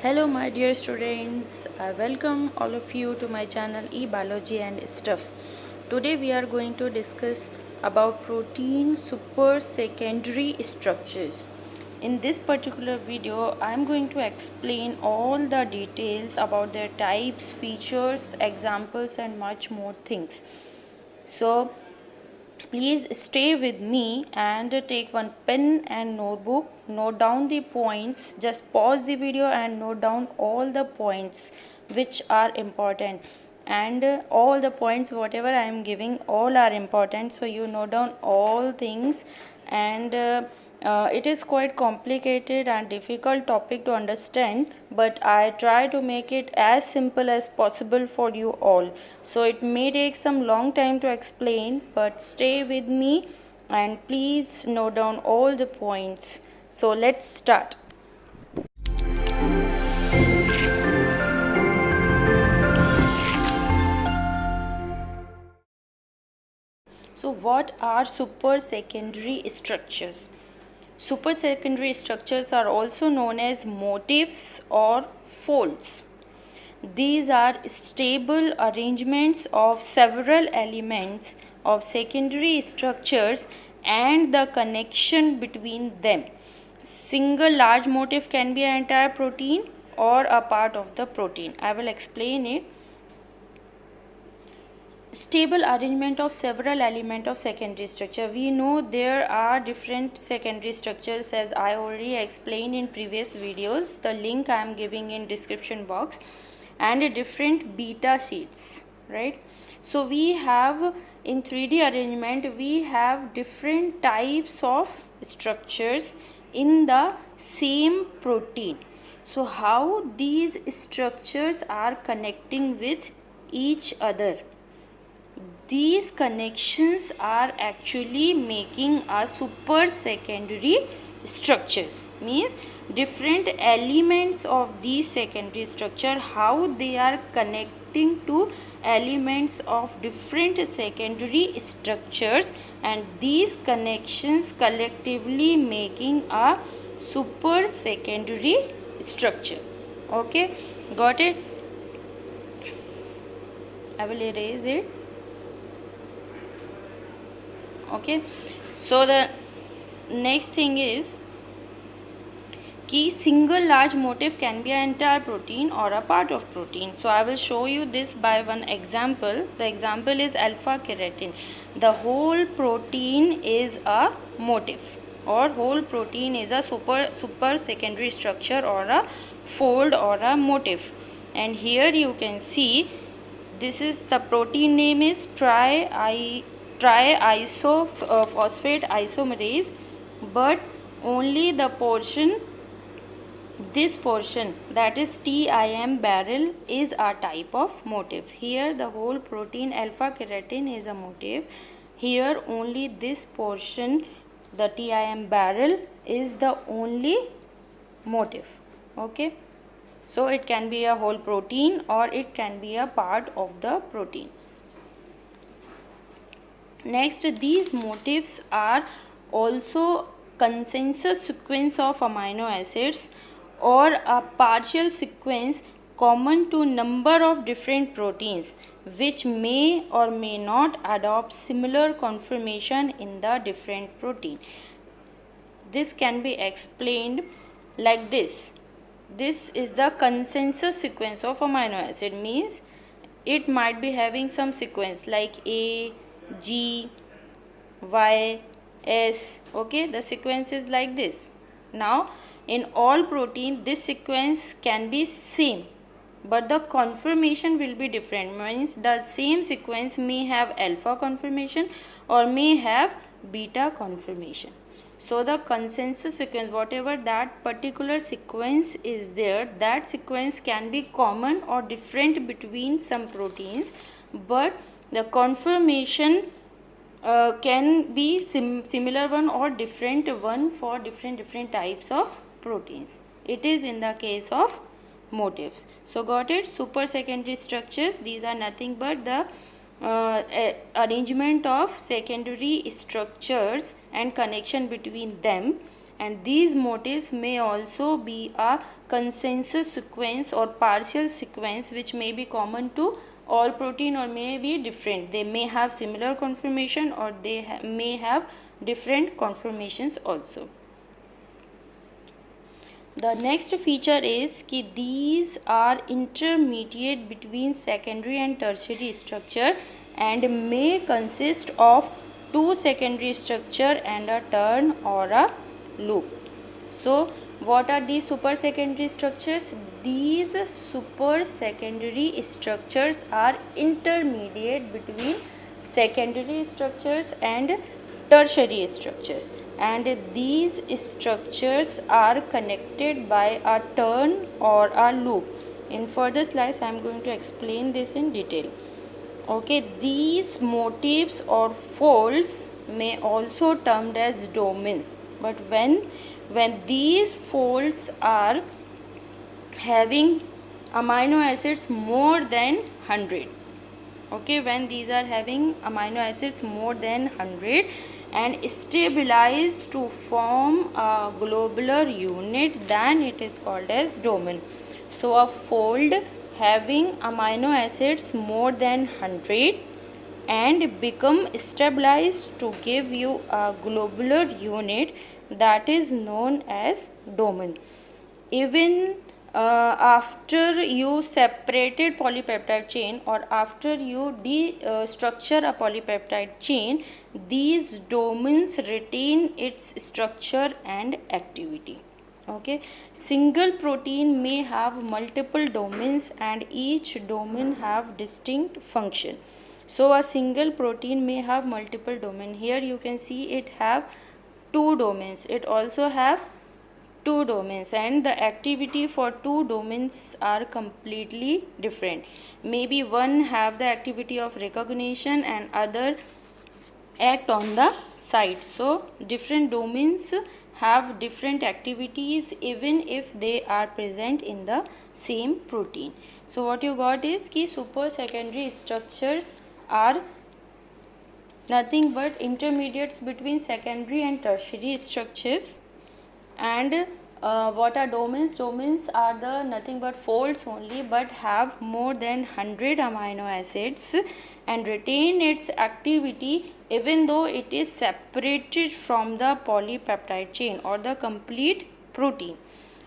Hello my dear students, I welcome all of you to my channel eBiology and Stuff. Today we are going to discuss about protein super secondary structures. In this particular video, I am going to explain all the details about their types, features, examples and much more things. So please stay with me and take one pen and notebook. Note down the points. Just pause the video and note down all the points which are important. And all the points, whatever I am giving, all are important. So you note down all things and it is quite complicated and difficult topic to understand, but I try to make it as simple as possible for you all. So it may take some long time to explain, but stay with me and please note down all the points. So let's start. So what are super secondary structures? Super secondary structures are also known as motifs or folds. These are stable arrangements of several elements of secondary structures and the connection between them. Single large motif can be an entire protein or a part of the protein. I will explain it. Stable arrangement of several elements of secondary structure. We know there are different secondary structures, as I already explained in previous videos. The link I am giving in description box, and different beta sheets, right? So we have in 3D arrangement, we have different types of structures in the same protein. So how these structures are connecting with each other? These connections are actually making a super secondary structures. Means different elements of these secondary structure, how they are connecting to elements of different secondary structures, and these connections collectively making a super secondary structure. Okay, got it? I will erase it. Okay, so the next thing is key single large motif can be an entire protein or a part of protein. So I will show you this by one example. The example is alpha keratin. The whole protein is a motif, or whole protein is a super secondary structure or a fold or a motif. And here you can see this is the protein name is triisophosphate isomerase, but only the portion, this portion, that is TIM barrel, is a type of motif. Here the whole protein alpha keratin is a motif. Here only this portion, the TIM barrel, is the only motif. Okay, so it can be a whole protein or it can be a part of the protein. Next, these motifs are also consensus sequence of amino acids or a partial sequence common to number of different proteins, which may or may not adopt similar conformation in the different protein. This can be explained like this. This is the consensus sequence of amino acid. Means it might be having some sequence like A, G, Y, S. Okay, the sequence is like this. Now in all protein this sequence can be same, but the conformation will be different. Means the same sequence may have alpha conformation or may have beta conformation. So the consensus sequence, whatever that particular sequence is there, that sequence can be common or different between some proteins, but the conformation can be similar one or different one for different types of proteins. It is in the case of motifs. So got it? Super secondary structures, these are nothing but the arrangement of secondary structures and connection between them, and these motifs may also be a consensus sequence or partial sequence which may be common to all protein or may be different. They may have similar conformation or they may have different conformations also. The next feature is that these are intermediate between secondary and tertiary structure and may consist of two secondary structure and a turn or a loop. So what are these super secondary structures? These super secondary structures are intermediate between secondary structures and tertiary structures, and these structures are connected by a turn or a loop. In further slides I am going to explain this in detail. Okay, these motifs or folds may also termed as domains, but when these folds are having amino acids more than 100, okay, when these are having amino acids more than 100 and stabilized to form a globular unit, then it is called as domain. So a fold having amino acids more than 100 and become stabilized to give you a globular unit, that is known as domain. Even after you separated polypeptide chain or after you destructure a polypeptide chain, these domains retain its structure and activity. Okay, single protein may have multiple domains and each domain have distinct function. So a single protein may have multiple domain. Here you can see it have two domains. It also have two domains, and the activity for two domains are completely different. Maybe one have the activity of recognition and other act on the site. So different domains have different activities even if they are present in the same protein. So what you got is कि super secondary structures are nothing but intermediates between secondary and tertiary structures. And what are domains? Domains are the nothing but folds only, but have more than 100 amino acids and retain its activity even though it is separated from the polypeptide chain or the complete protein.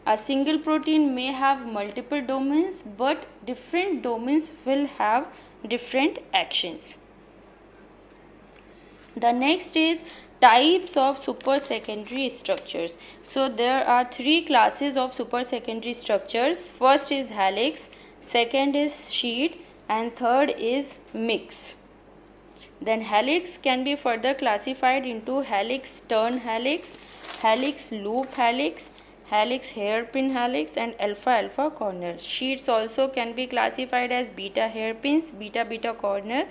A single protein may have multiple domains, but different domains will have different actions. The next is types of supersecondary structures. So there are three classes of supersecondary structures. First is helix, second is sheet, and third is mix. Then helix can be further classified into helix turn helix, helix loop helix, helix hairpin helix, and alpha alpha corner. Sheets also can be classified as beta hairpins, beta beta corner,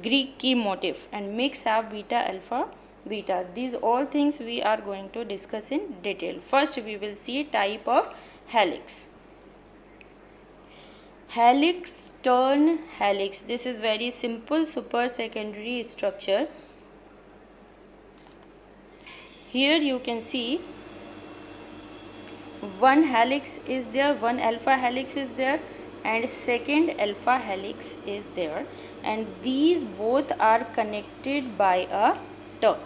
Greek key motif, and mix have beta alpha beta. These all things we are going to discuss in detail. First we will see type of helix. Helix turn helix. This is very simple supersecondary structure. Here you can see one helix is there, one alpha helix is there, and second alpha helix is there, and these both are connected by a turn.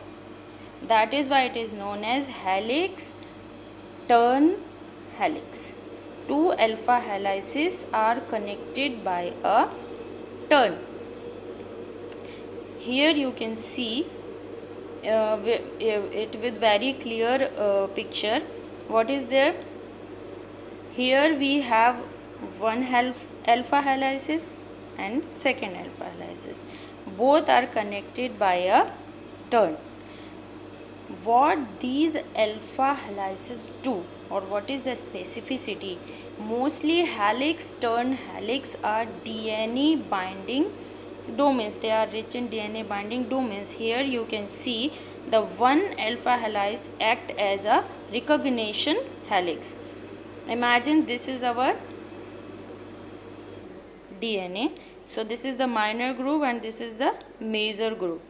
That is why it is known as helix turn helix. Two alpha helices are connected by a turn. Here you can see it with very clear picture. What is there? Here we have one alpha helices and second alpha helices. Both are connected by a turn. What these alpha helices do, or what is the specificity? Mostly helix turn helix are DNA binding domains. They are rich in DNA binding domains. Here you can see the one alpha helix act as a recognition helix. Imagine this is our DNA. So this is the minor groove and this is the major groove.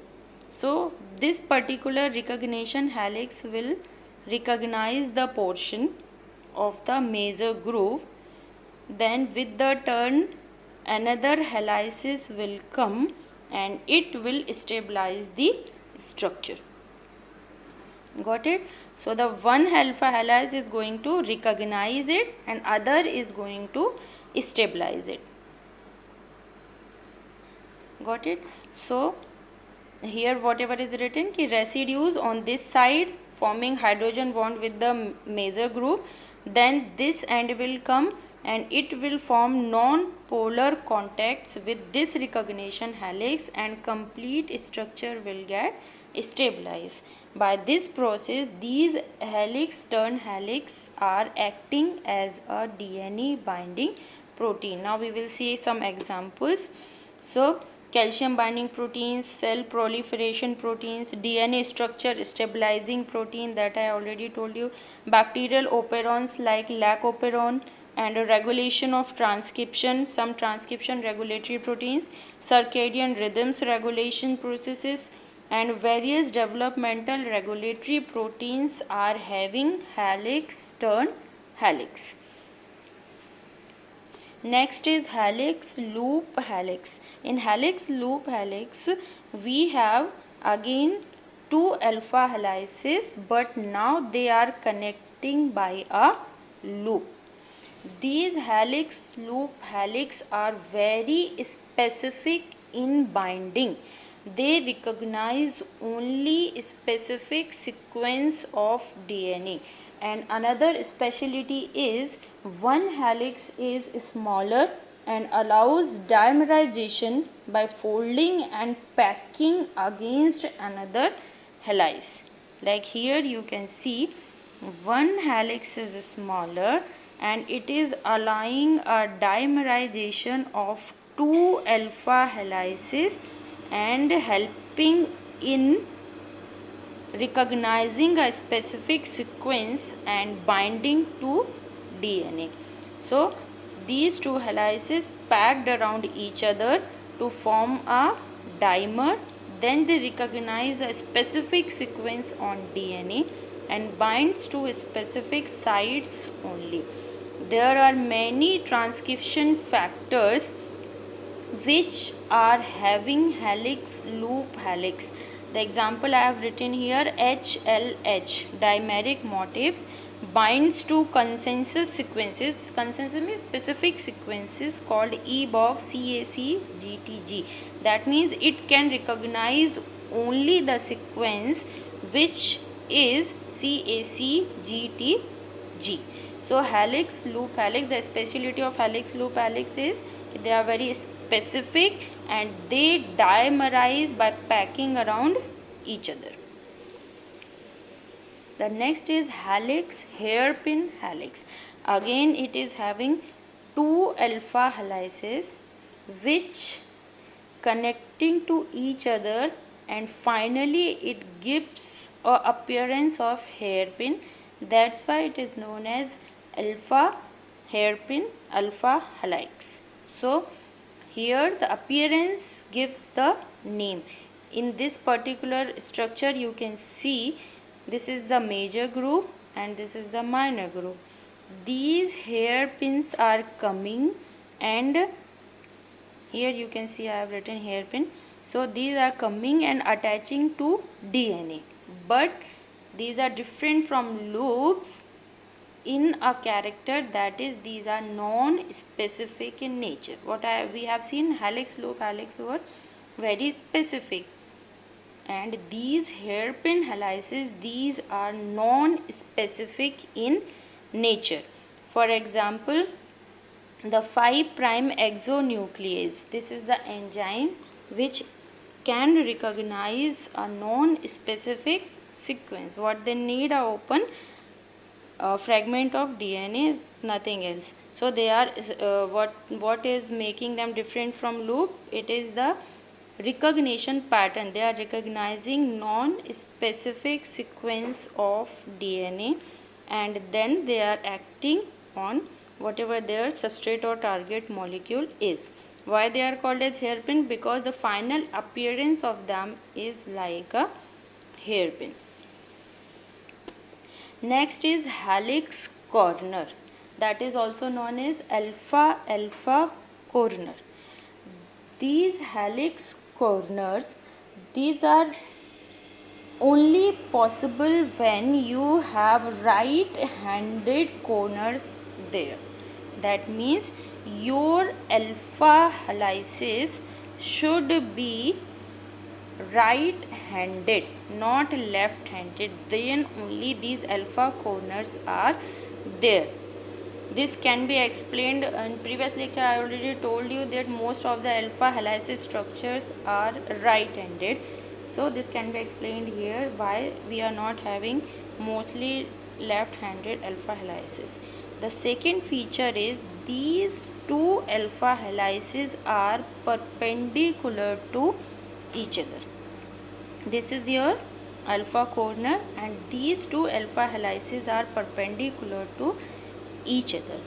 So this particular recognition helix will recognize the portion of the major groove, then with the turn another helices will come and it will stabilize the structure. Got it? So the one alpha helice is going to recognize it and other is going to stabilize it. Got it? So here whatever is written ki residues on this side forming hydrogen bond with the major group, then this end will come and it will form non-polar contacts with this recognition helix and complete structure will get stabilized. By this process these helix turn helix are acting as a DNA binding protein. Now we will see some examples. So calcium binding proteins, cell proliferation proteins, DNA structure stabilizing protein that I already told you, bacterial operons like lac operon, and regulation of transcription, some transcription regulatory proteins, circadian rhythms regulation processes, and various developmental regulatory proteins are having helix turn helix. Next is helix loop helix. In helix loop helix we have again two alpha helices, but now they are connecting by a loop. These helix loop helix are very specific in binding. They recognize only specific sequence of DNA, and another speciality is one helix is smaller and allows dimerization by folding and packing against another helice. Like here you can see one helix is smaller and it is allowing a dimerization of two alpha helices and helping in recognizing a specific sequence and binding to DNA. So these two helices packed around each other to form a dimer, then they recognize a specific sequence on DNA and binds to specific sites only. There are many transcription factors which are having helix loop helix. The example I have written here, HLH, dimeric motifs, binds to consensus sequences. Consensus means specific sequences called EBOX, CAC, GTG. That means it can recognize only the sequence which is CAC, GTG. So helix loop helix, the speciality of helix loop helix is they are very specific and they dimerize by packing around each other. The next is helix hairpin helix. Again it is having two alpha helices which connecting to each other and finally it gives a appearance of hairpin. That's why it is known as alpha hairpin alpha helix. So here the appearance gives the name. In this particular structure you can see this is the major groove and this is the minor groove. These hairpins are coming and here you can see I have written hairpin. So these are coming and attaching to DNA, but these are different from loops in a character, that is these are non-specific in nature. We have seen helix loop helix were very specific, and these hairpin helices, these are non-specific in nature. For example, the 5' exonuclease, this is the enzyme which can recognize a non-specific sequence. What they need a open fragment of DNA, nothing else. So they are what is making them different from loop? It is the recognition pattern. They are recognizing non-specific sequence of DNA and then they are acting on whatever their substrate or target molecule is. Why they are called as hairpin? Because the final appearance of them is like a hairpin. Next is helix corner, that is also known as alpha alpha corner. These helix corners, these are only possible when you have right-handed corners there. That means your alpha helices should be right-handed, not left-handed. Then only these alpha corners are there. This can be explained in previous lecture. I already told you that most of the alpha helices structures are right-handed. So this can be explained here why we are not having mostly left-handed alpha helices. The second feature is these two alpha helices are perpendicular to each other. This is your alpha corner and these two alpha helices are perpendicular to each other.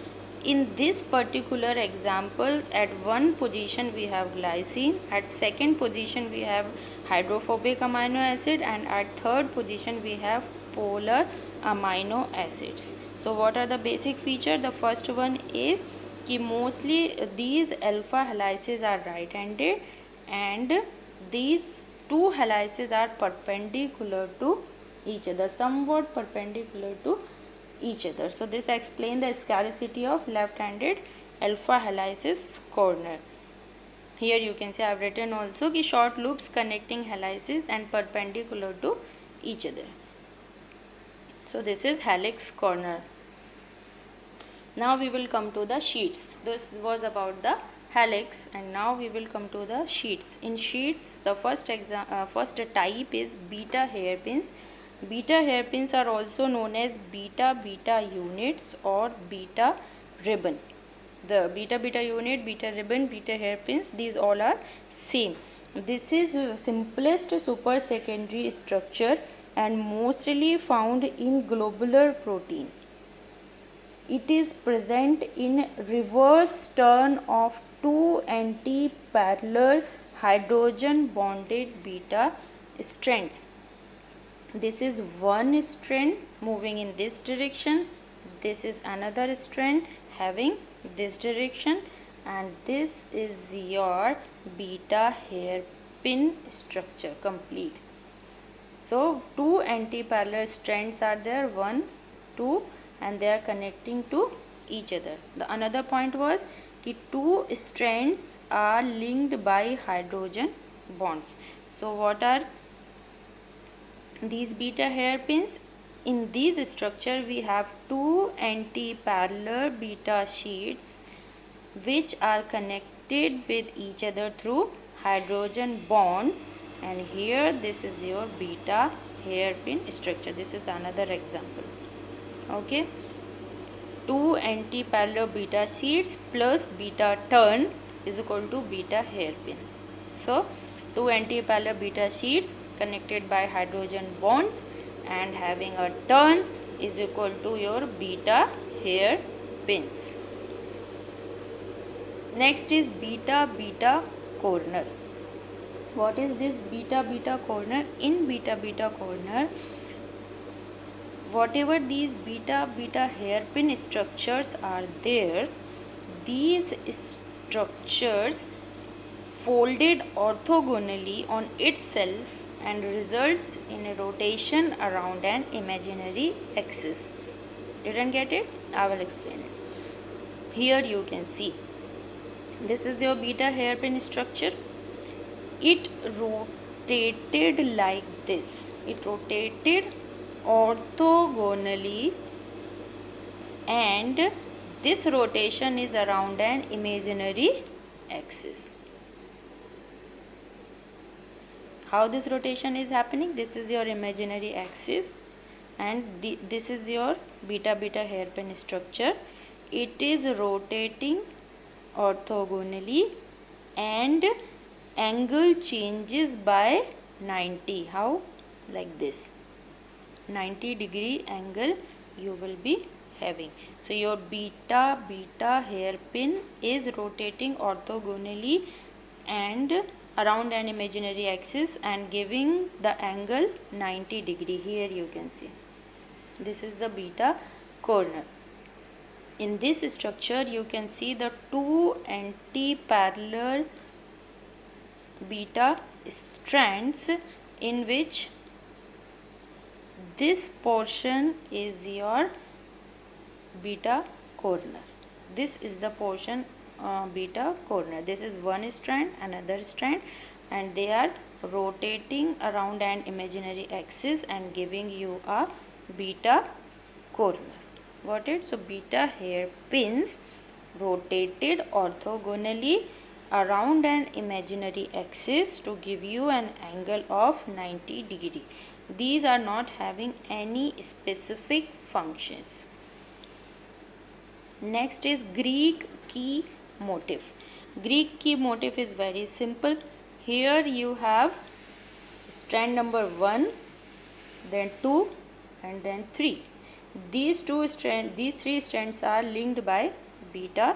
In this particular example, at one position we have glycine, at second position we have hydrophobic amino acid, and at third position we have polar amino acids. So what are the basic features? The first one is कि mostly these alpha helices are right handed and these two helices are perpendicular to each other, somewhat perpendicular to each other. So this explains the scarcity of left-handed alpha helices corner. Here you can see I have written also कि short loops connecting helices and perpendicular to each other. So this is helix corner. Now we will come to the sheets. This was about the helix and now we will come to the sheets. In sheets, the first type is beta hairpins. Beta hairpins are also known as beta units or beta ribbon. The beta unit, beta ribbon, beta hairpins, these all are same. This is simplest super secondary structure and mostly found in globular protein. It is present in reverse turn of two anti-parallel hydrogen bonded beta strands. This is one strand moving in this direction. This is another strand having this direction, and this is your beta hairpin structure complete. So two anti-parallel strands are there, 1, 2, and they are connecting to each other. The another point was कि two strands are linked by hydrogen bonds. So what are these beta hairpins? In this structure we have two anti-parallel beta sheets which are connected with each other through hydrogen bonds, and here this is your beta hairpin structure. This is another example. Okay, two anti-parallel beta sheets plus beta turn is equal to beta hairpin. So two anti-parallel beta sheets connected by hydrogen bonds and having a turn is equal to your beta hairpins. Next is beta corner. What is this beta corner? In beta corner, whatever these beta hairpin structures are there, these structures folded orthogonally on itself and results in a rotation around an imaginary axis. Didn't get it? I will explain it. Here you can see this is your beta hairpin structure. It rotated like this. It rotated orthogonally and this rotation is around an imaginary axis. How this rotation is happening? This is your imaginary axis and this is your beta hairpin structure. It is rotating orthogonally and angle changes by 90. How? Like this. 90-degree angle you will be having. So your beta hairpin is rotating orthogonally and around an imaginary axis and giving the angle 90 degree. Here you can see. This is the beta corner. In this structure you can see the two anti-parallel beta strands, in which this portion is your beta corner. This is the portion beta corner. This is one strand, another strand, and they are rotating around an imaginary axis and giving you a beta corner. Got it? So beta hairpins rotated orthogonally around an imaginary axis to give you an angle of 90 degree. These are not having any specific functions. Next is Greek key motif. Greek key motif is very simple. Here you have strand number 1, then 2, and then 3. These three strands are linked by beta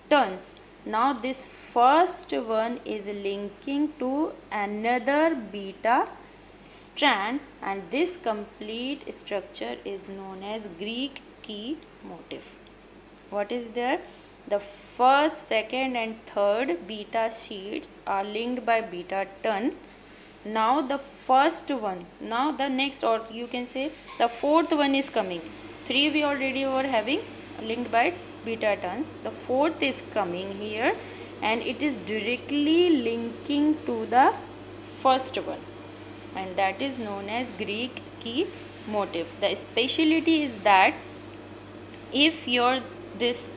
turns. Now this first one is linking to another beta strand, and this complete structure is known as Greek key motif. What is there? The first, second and third beta sheets are linked by beta turn. Now the first one, now the next, or you can say the fourth one is coming. 3 we already were having linked by beta turns. The fourth is coming here and it is directly linking to the first one, and that is known as Greek key motif. The speciality is that if your this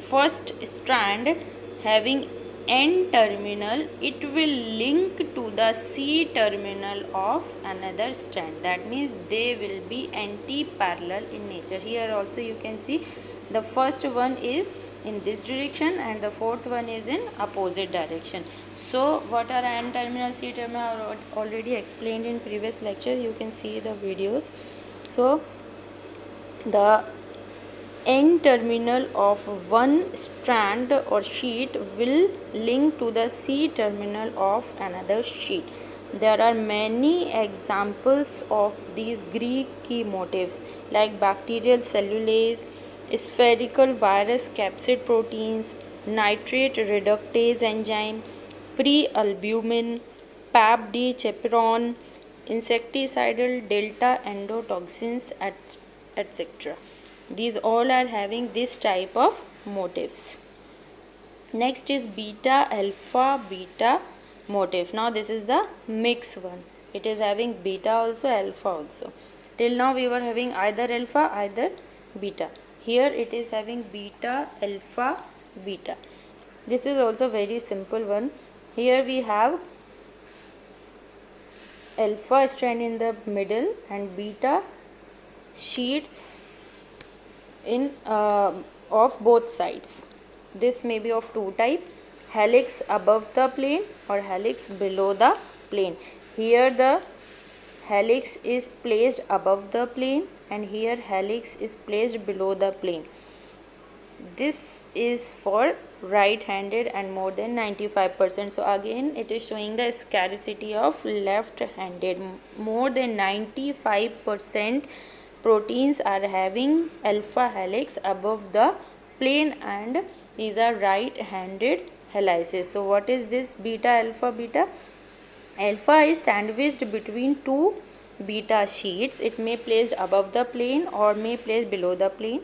first strand having N terminal, it will link to the C terminal of another strand. That means they will be anti-parallel in nature. Here also you can see the first one is in this direction and the fourth one is in opposite direction. So what are N terminal, C terminal, already explained in previous lecture. You can see the videos. So the N terminal of one strand or sheet will link to the C terminal of another sheet. There are many examples of these Greek key motifs like bacterial cellulase, spherical virus capsid proteins, nitrate reductase enzyme, prealbumin, PABD chaperones, insecticidal delta endotoxins, etc. These all are having this type of motifs. Next is beta alpha beta motif. Now this is the mix one. It is having beta also, alpha also. Till now we were having either alpha, either beta. Here it is having beta alpha beta. This is also very simple one. Here we have alpha strand in the middle and beta sheets in of both sides. This may be of two type, helix above the plane or helix below the plane. Here the helix is placed above the plane and here helix is placed below the plane. This is for right-handed and more than 95%. So again it is showing the scarcity of left-handed. More than 95% proteins are having alpha helix above the plane and these are right-handed helices. So what is this beta alpha beta? Alpha is sandwiched between two beta sheets. It may placed above the plane or may placed below the plane.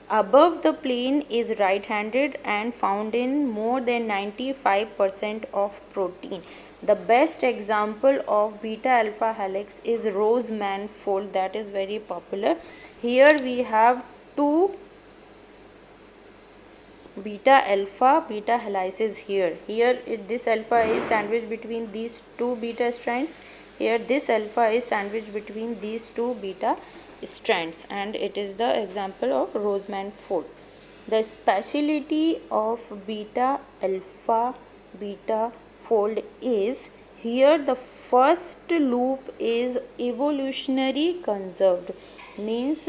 Above the plane is right-handed and found in more than 95% of protein. The best example of beta alpha helix is Roseman fold, that is very popular. Here we have two beta alpha beta helices here. Here this alpha is sandwiched between these two beta strands. Here this alpha is sandwiched between these two beta strands and it is the example of Roseman fold. The speciality of beta alpha beta fold is here the first loop is evolutionary conserved, means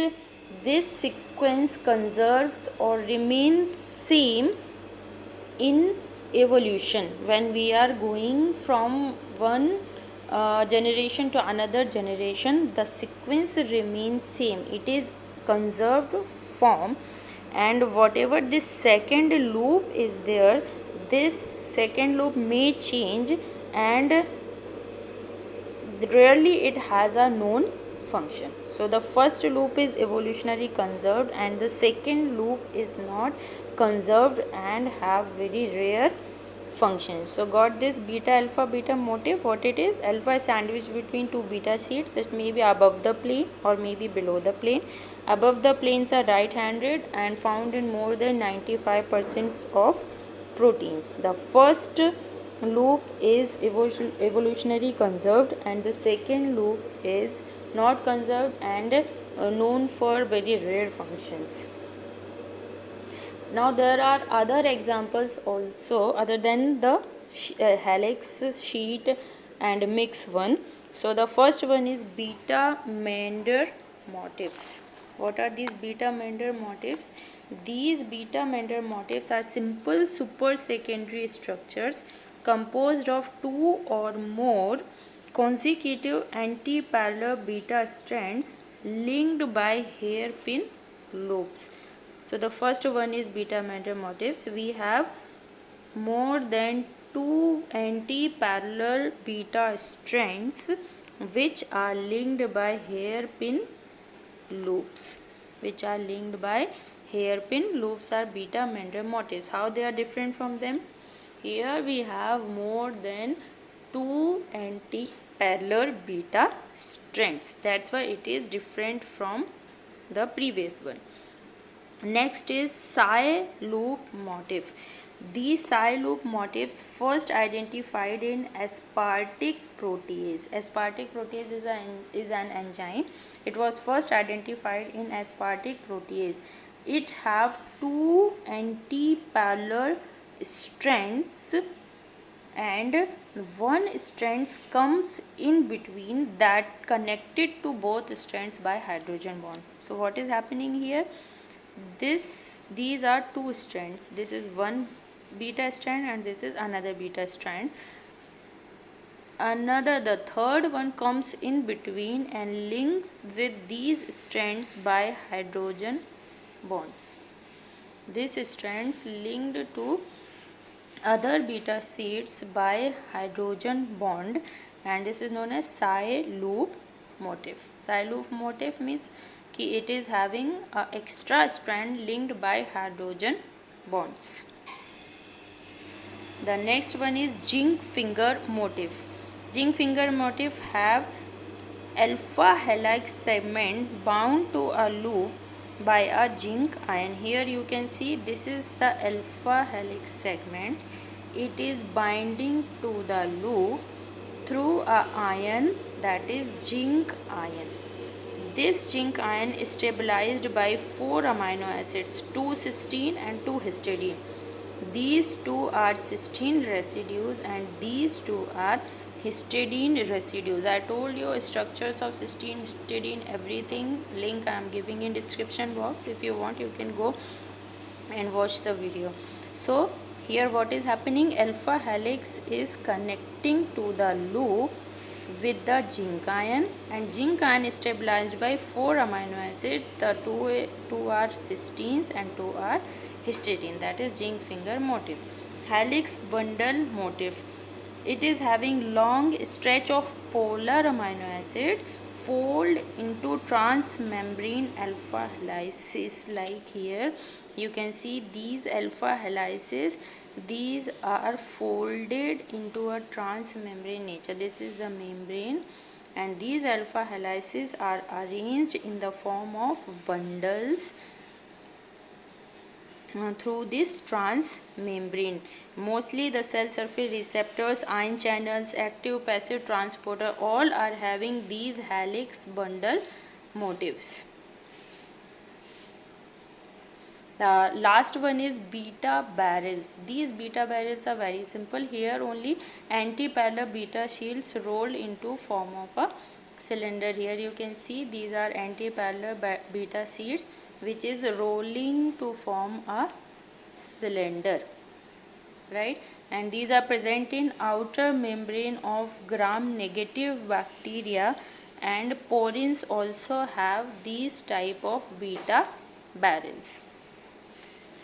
this sequence conserves or remains same in evolution when we are going from one generation to another generation, the sequence remains same. It is conserved form, and whatever this second loop is there, this second loop may change, and rarely it has a known function. So the first loop is evolutionary conserved, and the second loop is not conserved and have very rare functions. So got this beta alpha beta motif. What it is? Alpha is sandwiched between two beta seeds. It may be above the plane or maybe below the plane. Above the planes are right-handed and found in more than 95% of proteins. The first loop is evolutionary conserved, and the second loop is not conserved and known for very rare functions. Now there are other examples also other than the helix, sheet and mix one. So the first one is beta Mender motifs. What are these beta Mender motifs? These beta Mender motifs are simple super-secondary structures composed of two or more consecutive anti-parallel beta strands linked by hairpin loops. So the first one is beta Mender motifs. We have more than two anti-parallel beta strands which are linked by hairpin loops. Are beta Mender motifs. How they are different from them? Here we have more than two anti-parallel beta strands. That's why it is different from the previous one. Next is psi loop motif. These psi loop motifs first identified in aspartic protease. Aspartic protease is an enzyme. It was first identified in aspartic protease. It have two anti-parallel strands, and one strand comes in between that connected to both strands by hydrogen bond. So what is happening here? These are two strands. This is one beta strand and this is another beta strand. The third one comes in between and links with these strands by hydrogen bonds. These strands linked to other beta seeds by hydrogen bond, and this is known as psi loop motif. Psi loop motif means it is having an extra strand linked by hydrogen bonds. The next one is zinc finger motif. Zinc finger motif have alpha helix segment bound to a loop by a zinc ion. Here you can see this is the alpha helix segment. It is binding to the loop through a ion, that is zinc ion. This zinc ion is stabilized by 4 amino acids, 2 cysteine and 2 histidine. These two are cysteine residues and these two are histidine residues. I told you structures of cysteine, histidine, everything. Link I am giving in description box. If you want, you can go and watch the video. So here what is happening? Alpha helix is connecting to the loop with the zinc ion, and zinc ion is stabilized by 4 amino acids. The two are cysteines and 2 are histidine. That is zinc finger motif. Helix bundle motif. It is having long stretch of polar amino acids fold into transmembrane alpha helices. Like here you can see these alpha helices, these are folded into a transmembrane nature. This is the membrane, and these alpha helices are arranged in the form of bundles through this transmembrane. Mostly the cell surface receptors, ion channels, active passive transporter, all are having these helix bundle motifs. The last one is beta barrels. These beta barrels are very simple. Here only anti-parallel beta shields rolled into form of a cylinder. Here you can see these are anti-parallel beta sheets which is rolling to form a cylinder. right? And these are present in outer membrane of gram-negative bacteria, and porins also have these type of beta barrels.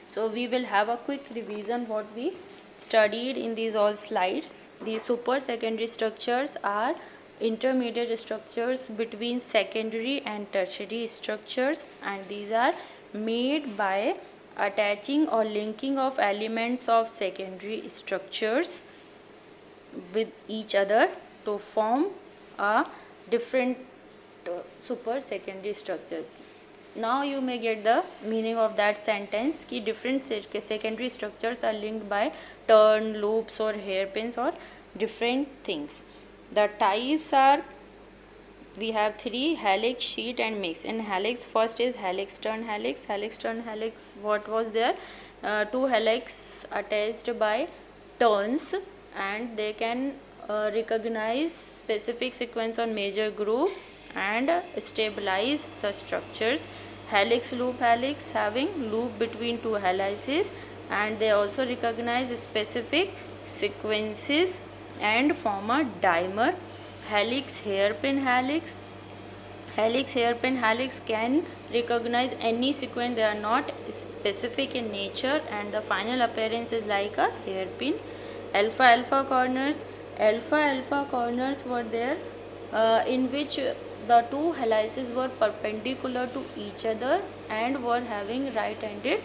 So we will have a quick revision what we studied in these all slides. These super secondary structures are intermediate structures between secondary and tertiary structures, and these are made by attaching or linking of elements of secondary structures with each other to form a different super secondary structures. Now you may get the meaning of that sentence कि different secondary structures are linked by turn, loops or hairpins or different things. The types are, we have three: helix, sheet and mix. In helix, first is helix turn helix. Helix turn helix, what was there? Two helix attached by turns, and they can recognize specific sequence on major group and stabilize the structures. Helix loop helix, having loop between two helices, and they also recognize specific sequences and form a dimer. Helix hairpin helix, helix hairpin helix can recognize any sequence, they are not specific in nature, and the final appearance is like a hairpin. Alpha alpha corners, alpha alpha corners were there in which the two helices were perpendicular to each other and were having right-handed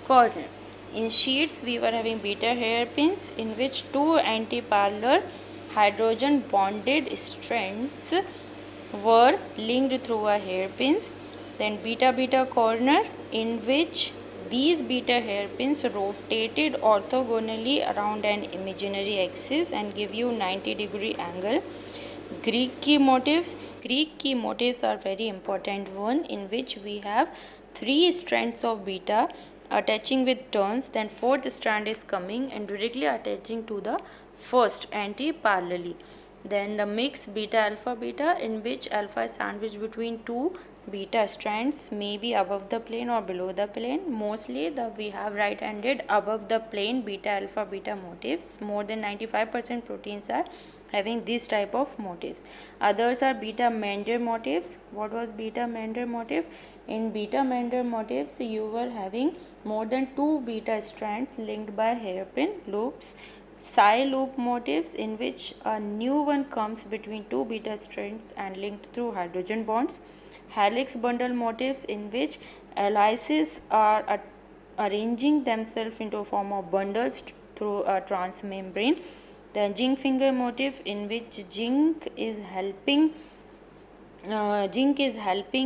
corner. In sheets we were having beta hairpins in which two antiparallel hydrogen bonded strands were linked through a hairpins. Then beta beta corner, in which these beta hairpins rotated orthogonally around an imaginary axis and give you 90-degree angle. Greek key motifs. Greek key motifs are very important one, in which we have three strands of beta attaching with turns, then fourth strand is coming and directly attaching to the first anti-parallelly. Then the mix beta alpha beta, in which alpha is sandwiched between two beta strands, may be above the plane or below the plane. Mostly we have right-handed above the plane beta alpha beta motifs. More than 95% proteins are having this type of motifs. Others are beta Mendel motifs. What was beta Mendel motif? In beta Mendel motifs you were having more than two beta strands linked by hairpin loops. Psi loop motifs, in which a new one comes between two beta strands and linked through hydrogen bonds. Helix bundle motifs, in which helices are arranging themselves into a form of bundles through a transmembrane. The zinc finger motif, in which zinc is helping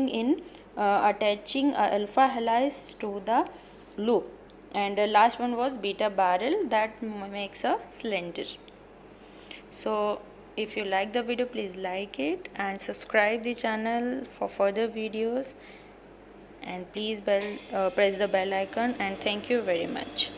in attaching alpha helix to the loop. And the last one was beta barrel, that makes a cylinder. So if you like the video, please like it and subscribe the channel for further videos, and please press the bell icon, and thank you very much.